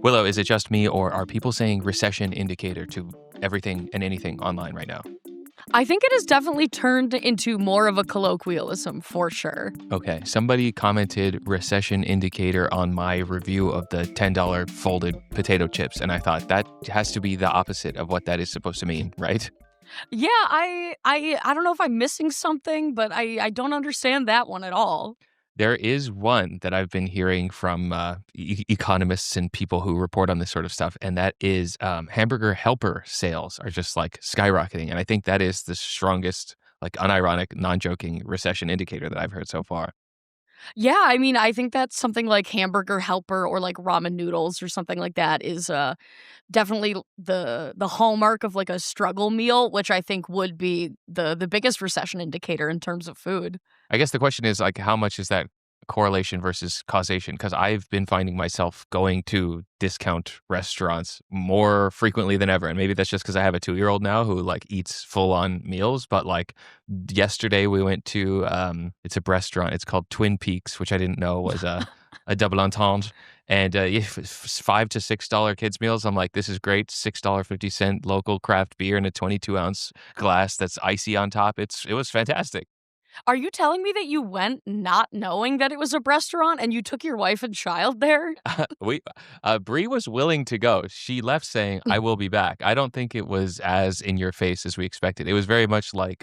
Willow, is it just me, or are people saying recession indicator to everything and anything online right now? I think it has definitely turned into more of a colloquialism for sure. Okay, somebody commented recession indicator on my review of the $10 folded potato chips, and I thought that has to be the opposite of what that is supposed to mean, right? Yeah, I don't know if I'm missing something, but I don't understand that one at all. There is one that I've been hearing from economists and people who report on this sort of stuff, and that is hamburger helper sales are just like skyrocketing. And I think that is the strongest, like unironic, non joking recession indicator that I've heard so far. Yeah, I mean, I think that's something like hamburger helper or like ramen noodles or something like that is definitely the hallmark of like a struggle meal, which I think would be the biggest recession indicator in terms of food. I guess the question is like, how much is that correlation versus causation? Because I've been finding myself going to discount restaurants more frequently than ever. And maybe that's just because I have a 2-year-old now who like eats full on meals. But like yesterday we went to, it's a restaurant. It's called Twin Peaks, which I didn't know was a double entendre. And $5 to $6 kids meals. I'm like, this is great. $6.50 local craft beer in a 22-ounce glass that's icy on top. It was fantastic. Are you telling me that you went not knowing that it was a restaurant and you took your wife and child there? We Bree was willing to go. She left saying, "I will be back." I don't think it was as in your face as we expected. It was very much like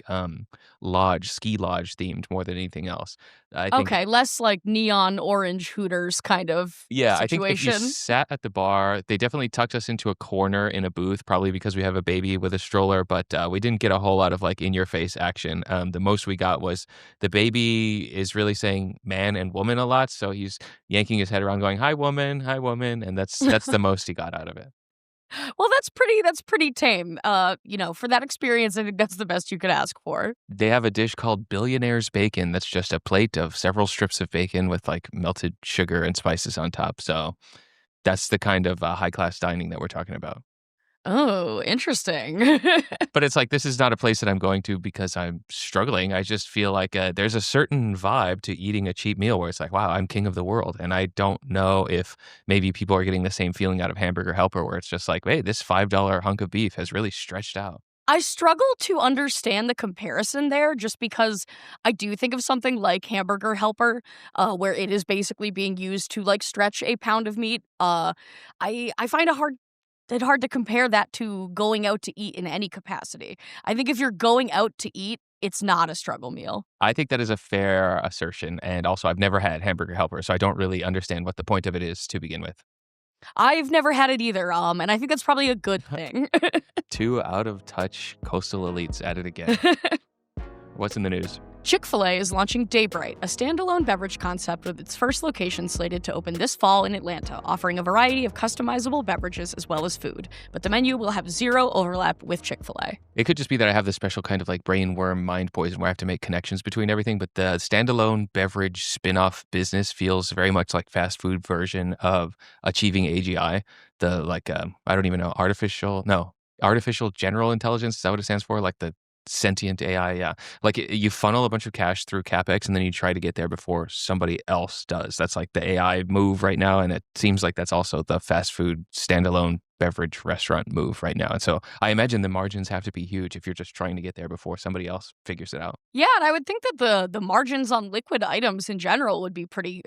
ski lodge themed more than anything else. I think Okay, less like neon orange Hooters kind of Yeah, I think if you situation. sat at the bar, they definitely tucked us into a corner in a booth, probably because we have a baby with a stroller, but we didn't get a whole lot of like in your face action. The most we got was the baby is really saying man and woman a lot, so he's yanking his head around going, hi woman, and that's the most he got out of it. Well, that's pretty tame. For that experience, I think that's the best you could ask for. They have a dish called Billionaire's Bacon that's just a plate of several strips of bacon with like melted sugar and spices on top. So that's the kind of high class dining that we're talking about. Oh, interesting. But it's like, this is not a place that I'm going to because I'm struggling. I just feel like there's a certain vibe to eating a cheap meal where it's like, wow, I'm king of the world. And I don't know if maybe people are getting the same feeling out of Hamburger Helper where it's just like, hey, this $5 hunk of beef has really stretched out. I struggle to understand the comparison there just because I do think of something like Hamburger Helper, where it is basically being used to like stretch a pound of meat. I find it hard to compare that to going out to eat in any capacity. I think if you're going out to eat, it's not a struggle meal. I think that is a fair assertion. And also, I've never had Hamburger Helper, so I don't really understand what the point of it is to begin with. I've never had it either, and I think that's probably a good thing. Two out of touch coastal elites at it again. What's in the news? Chick-fil-A is launching Daybright, a standalone beverage concept with its first location slated to open this fall in Atlanta, offering a variety of customizable beverages as well as food. But the menu will have zero overlap with Chick-fil-A. It could just be that I have this special kind of like brain worm mind poison where I have to make connections between everything, but the standalone beverage spin-off business feels very much like fast food version of achieving AGI. The like I don't even know, artificial general intelligence, is that what it stands for? Like the sentient AI, yeah. Like you funnel a bunch of cash through CapEx and then you try to get there before somebody else does. That's like the AI move right now. And it seems like that's also the fast food standalone beverage restaurant move right now. And so I imagine the margins have to be huge if you're just trying to get there before somebody else figures it out. Yeah, and I would think that the margins on liquid items in general would be pretty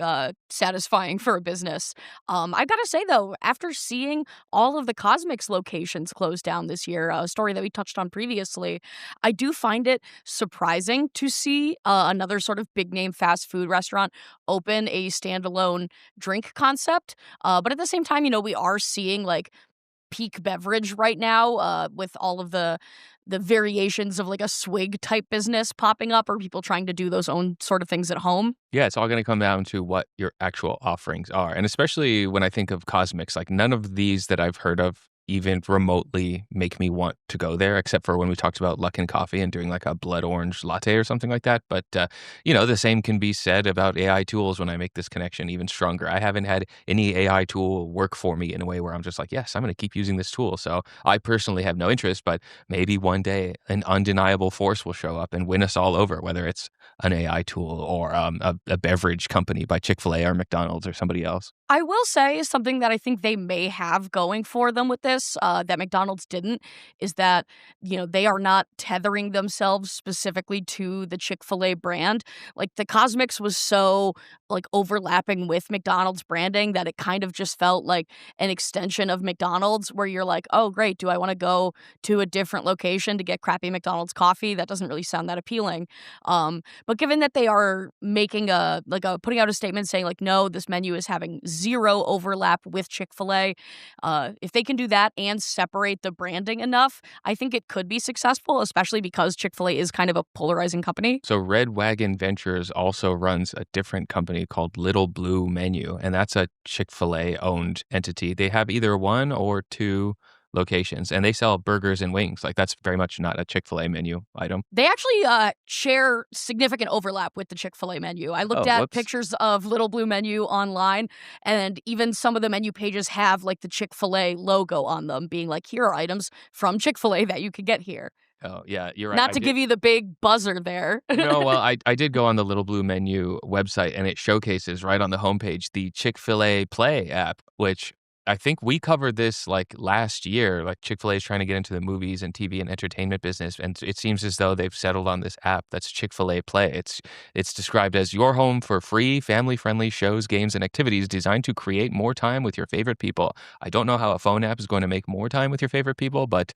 satisfying for a business. I gotta say though, after seeing all of the Cosmix locations close down this year, a story that we touched on previously, I do find it surprising to see another sort of big name fast food restaurant open a standalone drink concept. But at the same time, we are seeing like peak beverage right now with all of the variations of like a swig type business popping up or people trying to do those own sort of things at home. Yeah, it's all going to come down to what your actual offerings are. And especially when I think of Cosmix, like none of these that I've heard of even remotely make me want to go there, except for when we talked about Luckin Coffee and doing like a blood orange latte or something like that. But, the same can be said about AI tools when I make this connection even stronger. I haven't had any AI tool work for me in a way where I'm just like, yes, I'm going to keep using this tool. So I personally have no interest, but maybe one day an undeniable force will show up and win us all over, whether it's an AI tool or a beverage company by Chick-fil-A or McDonald's or somebody else. I will say something that I think they may have going for them with this, that McDonald's didn't, is that, they are not tethering themselves specifically to the Chick-fil-A brand. Like, the Cosmics was so, like, overlapping with McDonald's branding that it kind of just felt like an extension of McDonald's where you're like, "Oh, great. Do I wanna go to a different location to get crappy McDonald's coffee?" That doesn't really sound that appealing. But given that they are making putting out a statement saying like, "No, this menu is having 0 overlap with Chick-fil-A," if they can do that and separate the branding enough, I think it could be successful, especially because Chick-fil-A is kind of a polarizing company. So Red Wagon Ventures also runs a different company called Little Blue Menu, and that's a Chick-fil-A owned entity. They have either one or two locations, and they sell burgers and wings. Like that's very much not a Chick-fil-A menu item. They actually, share significant overlap with the Chick-fil-A menu. I looked Oh, at whoops. pictures of Little Blue Menu online, and even some of the menu pages have, like, the Chick-fil-A logo on them, being like, "Here are items from Chick-fil-A that you could get here." Oh, yeah, you're right. Not I to did. give you the big buzzer there. No, well, I did go on the Little Blue Menu website, and it showcases right on the homepage the Chick-fil-A Play app, which I think we covered this, like, last year. Like, Chick-fil-A is trying to get into the movies and TV and entertainment business, and it seems as though they've settled on this app that's Chick-fil-A Play. It's described as your home for free, family-friendly shows, games, and activities designed to create more time with your favorite people. I don't know how a phone app is going to make more time with your favorite people, but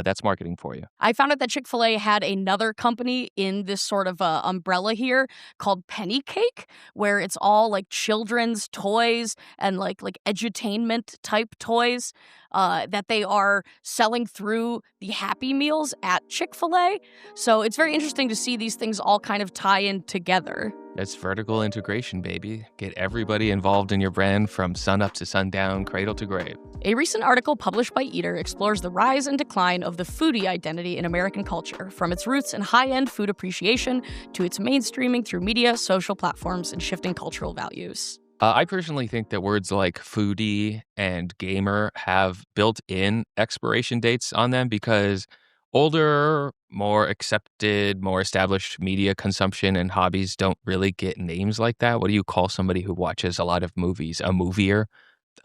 that's marketing for you. I found out that Chick-fil-A had another company in this sort of, umbrella here called Penny Cake, where it's all, like, children's toys and, like, edutainment type toys, that they are selling through the Happy Meals at Chick-fil-A. So it's very interesting to see these things all kind of tie in together. It's vertical integration, baby. Get everybody involved in your brand from sunup to sundown, cradle to grave. A recent article published by Eater explores the rise and decline of the foodie identity in American culture, from its roots in high-end food appreciation to its mainstreaming through media, social platforms, and shifting cultural values. I personally think that words like foodie and gamer have built in expiration dates on them because older, more accepted, more established media consumption and hobbies don't really get names like that. What do you call somebody who watches a lot of movies? A movier?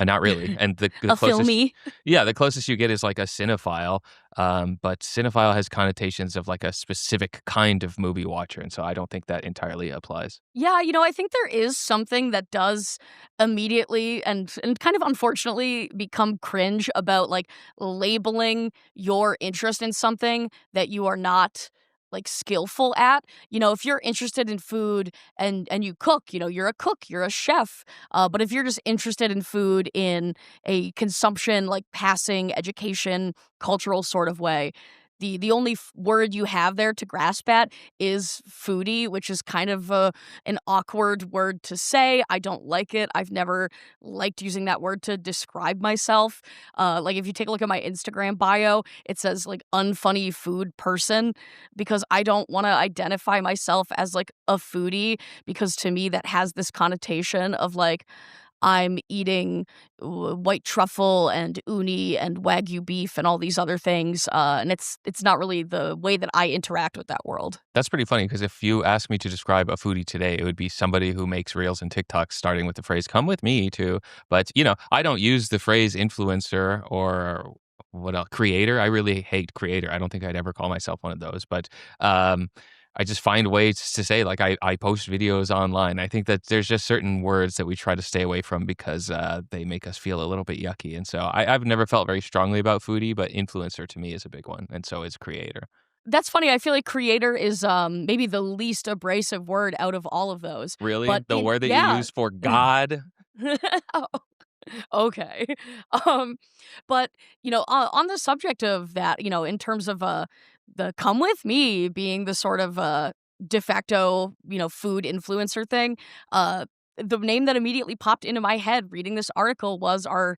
Not really. And the A closest, filmy. yeah, the closest you get is like a cinephile. But cinephile has connotations of like a specific kind of movie watcher, and so I don't think that entirely applies. Yeah, I think there is something that does immediately and kind of unfortunately become cringe about like labeling your interest in something that you are not like skillful at. If you're interested in food and you cook, you're a cook, you're a chef. But if you're just interested in food in a consumption like passing education cultural sort of way, the only word you have there to grasp at is foodie, which is kind of an awkward word to say. I don't like it. I've never liked using that word to describe myself. Like if you take a look at my Instagram bio, it says like unfunny food person because I don't want to identify myself as like a foodie because to me that has this connotation of like I'm eating white truffle and uni and wagyu beef and all these other things, and it's not really the way that I interact with that world. That's pretty funny because if you ask me to describe a foodie today, it would be somebody who makes reels and TikToks starting with the phrase "come with me" too. But I don't use the phrase influencer or what else, creator. I really hate creator. I don't think I'd ever call myself one of those. But I just find ways to say like I post videos online. I think that there's just certain words that we try to stay away from because they make us feel a little bit yucky. And so I've never felt very strongly about foodie, but influencer to me is a big one, and so is creator. That's funny. I feel like creator is maybe the least abrasive word out of all of those. Really, But the word that you yeah. use for God? Oh, okay. Um, but on the subject of that, in terms of the "come with me" being the sort of de facto, food influencer thing, the name that immediately popped into my head reading this article was our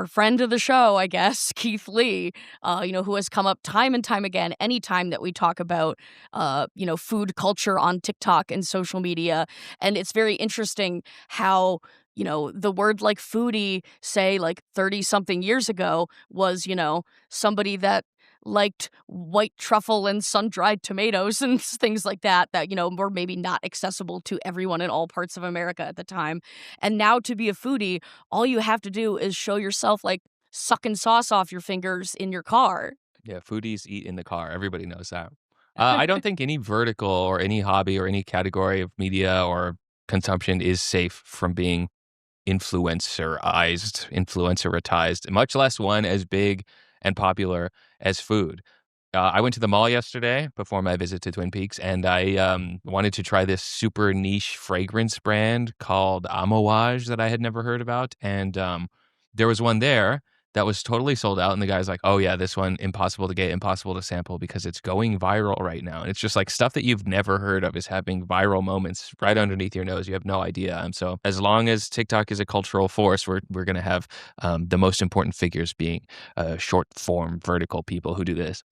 friend of the show, I guess, Keith Lee, who has come up time and time again anytime that we talk about, food culture on TikTok and social media. And it's very interesting how, the word like foodie, say like 30 something years ago was, somebody that liked white truffle and sun-dried tomatoes and things like that, that, were maybe not accessible to everyone in all parts of America at the time. And now to be a foodie, all you have to do is show yourself, like, sucking sauce off your fingers in your car. Yeah, foodies eat in the car. Everybody knows that. I don't think any vertical or any hobby or any category of media or consumption is safe from being influencerized, much less one as big and popular as food. I went to the mall yesterday before my visit to Twin Peaks, and I wanted to try this super niche fragrance brand called Amouage that I had never heard about. And there was one there that was totally sold out. And the guy's like, oh, yeah, this one, impossible to get, impossible to sample because it's going viral right now. And it's just like stuff that you've never heard of is having viral moments right underneath your nose. You have no idea. So as long as TikTok is a cultural force, we're going to have the most important figures being short form vertical people who do this.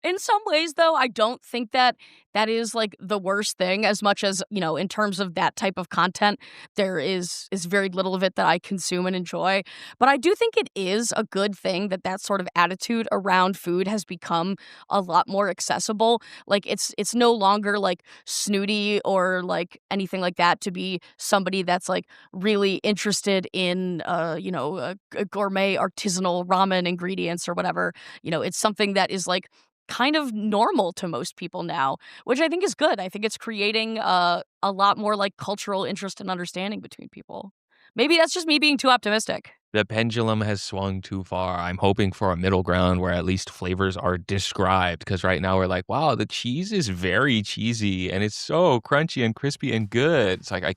In some ways, though, I don't think that that is, like, the worst thing as much as, in terms of that type of content, there is very little of it that I consume and enjoy. But I do think it is a good thing that that sort of attitude around food has become a lot more accessible. Like, it's no longer, like, snooty or, like, anything like that to be somebody that's, like, really interested in, gourmet artisanal ramen ingredients or whatever. It's something that is, like, kind of normal to most people now, which I think is good. I think it's creating a lot more, like, cultural interest and understanding between people. Maybe that's just me being too optimistic. The pendulum has swung too far. I'm hoping for a middle ground where at least flavors are described because right now we're like, wow, the cheese is very cheesy and it's so crunchy and crispy and good. It's like I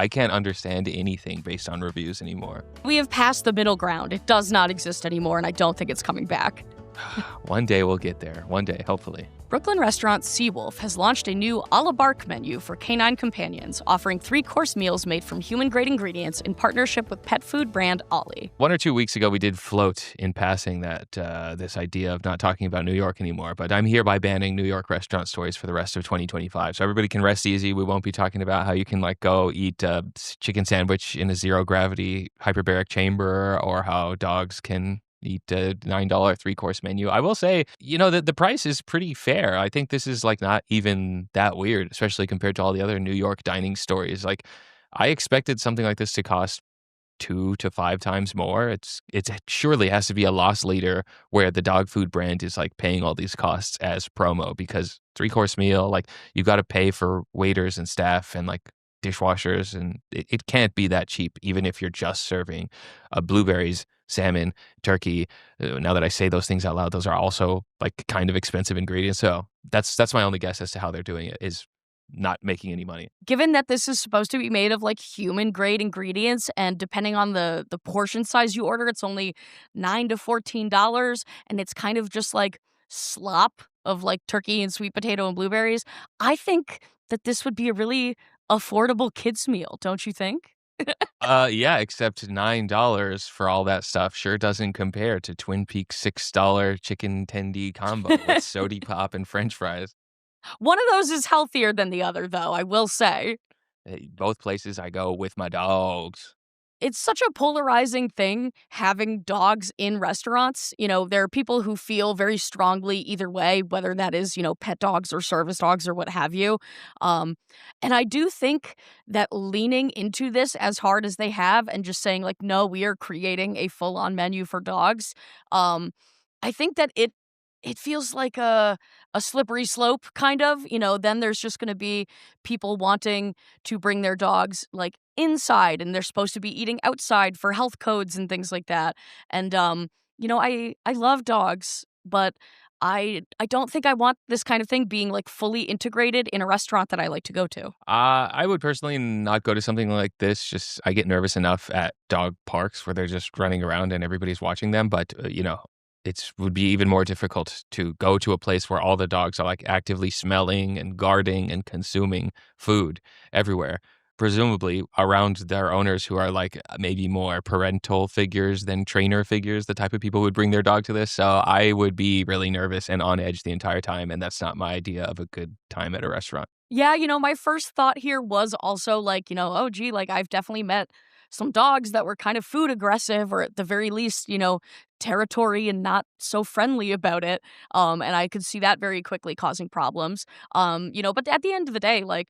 can't understand anything based on reviews anymore. We have passed the middle ground. It does not exist anymore, and I don't think it's coming back. One day we'll get there. One day, hopefully. Brooklyn restaurant Seawolf has launched a new a la bark menu for canine companions, offering 3-course meals made from human-grade ingredients in partnership with pet food brand Ollie. 1 or 2 weeks ago, we did float in passing that this idea of not talking about New York anymore, but I'm hereby banning New York restaurant stories for the rest of 2025. So everybody can rest easy. We won't be talking about how you can go eat a chicken sandwich in a zero-gravity hyperbaric chamber or how dogs can eat a $9 3-course menu. I will say, the price is pretty fair. I think this is not even that weird, especially compared to all the other New York dining stories. I expected something like this to cost 2 to 5 times more. It surely has to be a loss leader where the dog food brand is paying all these costs as promo because 3-course meal, you got to pay for waiters and staff and dishwashers, and it can't be that cheap, even if you're just serving blueberries, salmon, turkey. Now that I say those things out loud, those are also kind of expensive ingredients. So that's my only guess as to how they're doing it is not making any money. Given that this is supposed to be made of human grade ingredients, and depending on the portion size you order, it's only $9 to $14, and it's kind of just slop of turkey and sweet potato and blueberries. I think that this would be a really affordable kids meal, don't you think? Yeah, except $9 for all that stuff sure doesn't compare to Twin Peaks $6 chicken tendy combo with sody pop and French fries. One of those is healthier than the other, though, I will say. Both places I go with my dogs. It's such a polarizing thing having dogs in restaurants. There are people who feel very strongly either way, whether that is, pet dogs or service dogs or what have you. And I do think that leaning into this as hard as they have and just saying no, we are creating a full-on menu for dogs. I think that it feels like a slippery slope, kind of. Then there's just going to be people wanting to bring their dogs inside, and they're supposed to be eating outside for health codes and things like that. And I love dogs, but I don't think I want this kind of thing being fully integrated in a restaurant that I like to go to. I would personally not go to something like this. Just I get nervous enough at dog parks where they're just running around and everybody's watching them. But it would be even more difficult to go to a place where all the dogs are actively smelling and guarding and consuming food everywhere, presumably around their owners who are maybe more parental figures than trainer figures, the type of people who would bring their dog to this. So I would be really nervous and on edge the entire time, and that's not my idea of a good time at a restaurant. Yeah, my first thought here was also oh, gee, I've definitely met some dogs that were kind of food aggressive or at the very least, territory and not so friendly about it. And I could see that very quickly causing problems. But at the end of the day, like,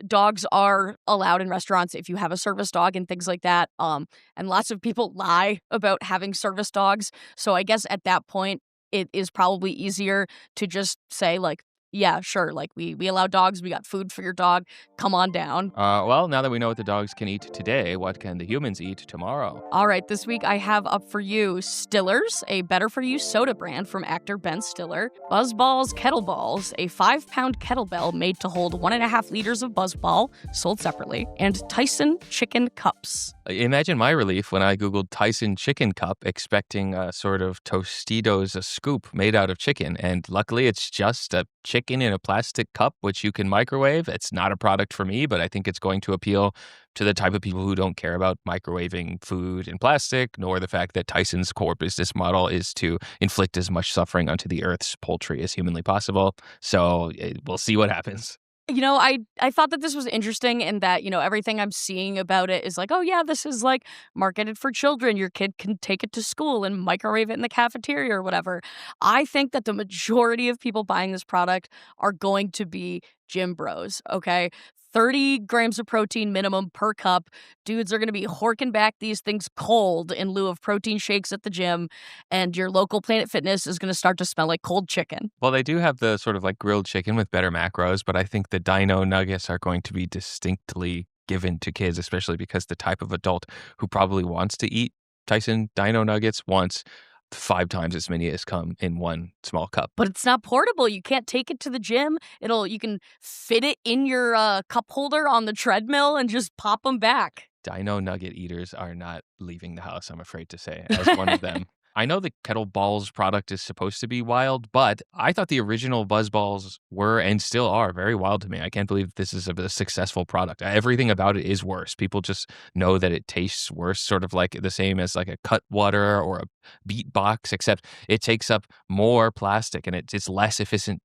dogs are allowed in restaurants if you have a service dog and things like that. And lots of people lie about having service dogs. So I guess at that point, it is probably easier to just say, like, yeah, sure, like, we allow dogs, we got food for your dog, come on down. Well, now that we know what the dogs can eat today, what can the humans eat tomorrow? All right, this week I have up for you Stillers, a better for you soda brand from actor Ben Stiller, Buzzballs Kettleballs, a 5-pound kettlebell made to hold 1.5 liters of Buzzball, sold separately, and Tyson Chicken Cups. Imagine my relief when I Googled Tyson Chicken Cup, expecting a sort of Tostitos, a scoop made out of chicken. And luckily, it's just a chicken in a plastic cup, which you can microwave. It's not a product for me, but I think it's going to appeal to the type of people who don't care about microwaving food in plastic, nor the fact that Tyson's core business model is to inflict as much suffering onto the Earth's poultry as humanly possible. So we'll see what happens. I thought that this was interesting in that, everything I'm seeing about it is like, oh yeah, this is like marketed for children. Your kid can take it to school and microwave it in the cafeteria or whatever. I think that the majority of people buying this product are going to be gym bros, okay? 30 grams of protein minimum per cup. Dudes are going to be horking back these things cold in lieu of protein shakes at the gym, and your local Planet Fitness is going to start to smell like cold chicken. Well, they do have the sort of like grilled chicken with better macros, but I think the dino nuggets are going to be distinctly given to kids, especially because the type of adult who probably wants to eat Tyson dino nuggets wants 5 times as many as come in one small cup. But it's not portable. You can't take it to the gym. You can fit it in your cup holder on the treadmill and just pop them back. Dino nugget eaters are not leaving the house, I'm afraid to say, as one of them. I know the Kettleballs product is supposed to be wild, but I thought the original Buzzballs were and still are very wild to me. I can't believe this is a successful product. Everything about it is worse. People just know that it tastes worse, sort of like the same as like a Cutwater or a Beat Box, except it takes up more plastic and it's less efficient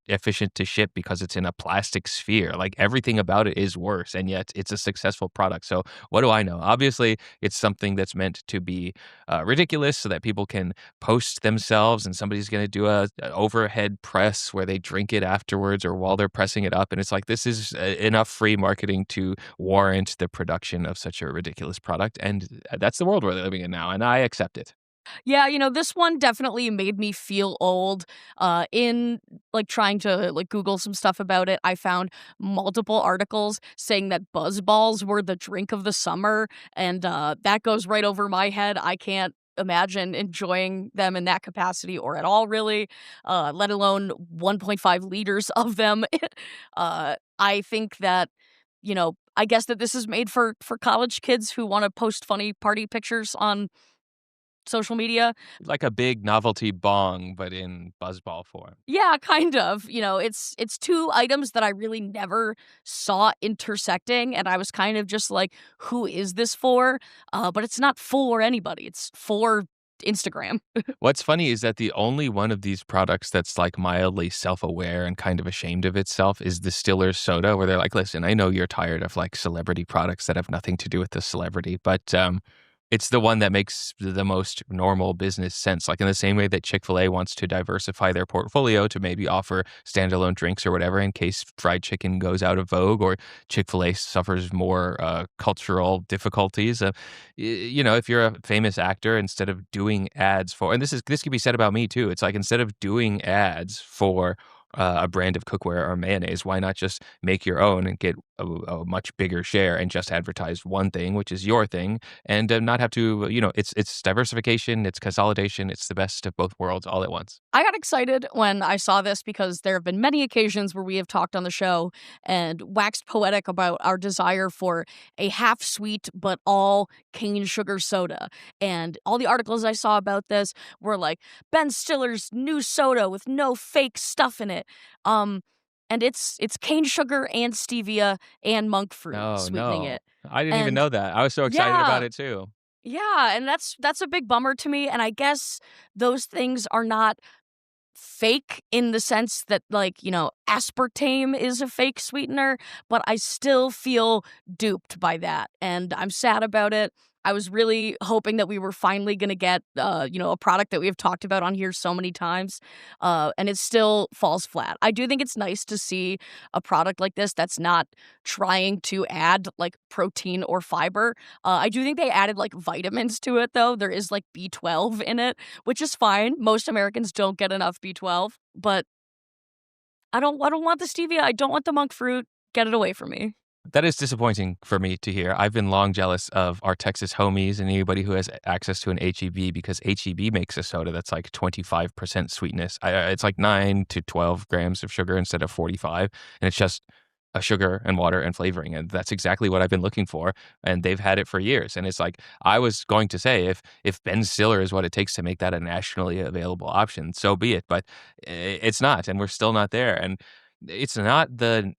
to ship because it's in a plastic sphere. Like everything about it is worse, and yet it's a successful product. So what do I know? Obviously, it's something that's meant to be ridiculous so that people can post themselves, and somebody's going to do a overhead press where they drink it afterwards or while they're pressing it up. And it's like, this is enough free marketing to warrant the production of such a ridiculous product. And that's the world we're living in now, and I accept it. Yeah, this one definitely made me feel old. In like trying to like Google some stuff about it, I found multiple articles saying that Buzzballs were the drink of the summer, and that goes right over my head. I can't imagine enjoying them in that capacity or at all, really. Let alone 1.5 liters of them. I think that I guess that this is made for college kids who want to post funny party pictures on social media. Like a big novelty bong, but in buzzball form. Yeah, kind of. It's two items that I really never saw intersecting, and I was kind of just like, who is this for? But it's not for anybody. It's for Instagram. What's funny is that the only one of these products that's like mildly self-aware and kind of ashamed of itself is the Stiller's soda, where they're like, listen, I know you're tired of like celebrity products that have nothing to do with the celebrity, but it's the one that makes the most normal business sense. Like in the same way that Chick-fil-A wants to diversify their portfolio to maybe offer standalone drinks or whatever in case fried chicken goes out of vogue or Chick-fil-A suffers more cultural difficulties. If you're a famous actor, instead of doing ads for, and this can be said about me too. It's like, instead of doing ads for a brand of cookware or mayonnaise, why not just make your own and get a much bigger share and just advertise one thing, which is your thing, and not have to, it's diversification, it's consolidation, it's the best of both worlds all at once. I got excited when I saw this because there have been many occasions where we have talked on the show and waxed poetic about our desire for a half sweet but all cane sugar soda. And all the articles I saw about this were like Ben Stiller's new soda with no fake stuff in it. And it's cane sugar and stevia and monk fruit Oh, sweetening no. it. I didn't even And know that. I was so excited yeah, about it too. yeah, and that's a big bummer to me. And I guess those things are not fake in the sense that, like, aspartame is a fake sweetener, but I still feel duped by that, and I'm sad about it. I was really hoping that we were finally gonna get, a product that we have talked about on here so many times, and it still falls flat. I do think it's nice to see a product like this that's not trying to add, like, protein or fiber. I do think they added, like, vitamins to it, though. There is, like, B12 in it, which is fine. Most Americans don't get enough B12, but I don't want the stevia, I don't want the monk fruit. Get it away from me. That is disappointing for me to hear. I've been long jealous of our Texas homies and anybody who has access to an HEB because HEB makes a soda that's like 25% sweetness. It's like 9 to 12 grams of sugar instead of 45. And it's just a sugar and water and flavoring. And that's exactly what I've been looking for. And they've had it for years. And it's like, I was going to say, if Ben Stiller is what it takes to make that a nationally available option, so be it. But it's not. And we're still not there. And it's not the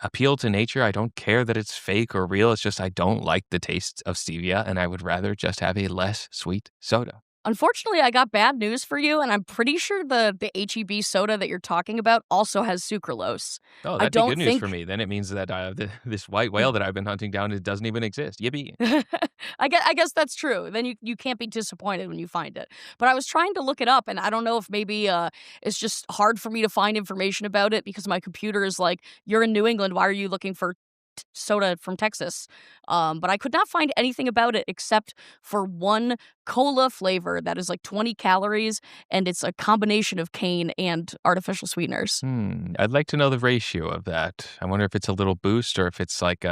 appeal to nature. I don't care that it's fake or real. It's just I don't like the taste of stevia, and I would rather just have a less sweet soda. Unfortunately, I got bad news for you, and I'm pretty sure the HEB soda that you're talking about also has sucralose. Oh, I that'd be good don't news think for me. Then it means that this white whale that I've been hunting down, it doesn't even exist. Yippee. I guess that's true. Then you can't be disappointed when you find it. But I was trying to look it up, and I don't know if maybe it's just hard for me to find information about it because my computer is like, "You're in New England. Why are you looking for soda from Texas?" But I could not find anything about it except for one cola flavor that is like 20 calories, and it's a combination of cane and artificial sweeteners. I'd like to know the ratio of that. I wonder if it's a little boost or if it's like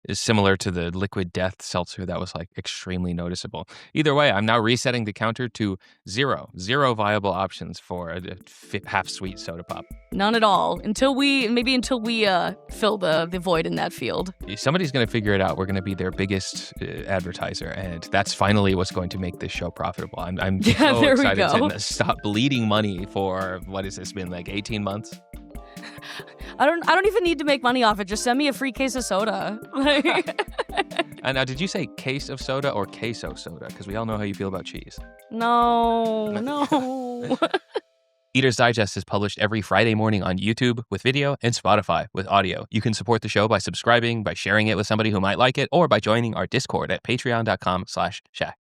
is similar to the liquid death seltzer that was like extremely noticeable. Either way, I'm now resetting the counter to zero viable options for a half sweet soda pop. None at all until we fill the void in that field. Somebody's going to figure it out. We're going to be their biggest advertiser, and that's finally what's going to make this show profitable. I'm Yeah, so there we excited go. to stop bleeding money for what has this been like 18 months? I don't even need to make money off it. Just send me a free case of soda. And now, did you say case of soda or queso soda? Because we all know how you feel about cheese. No. Eater's Digest is published every Friday morning on YouTube with video and Spotify with audio. You can support the show by subscribing, by sharing it with somebody who might like it, or by joining our Discord at patreon.com/Shack.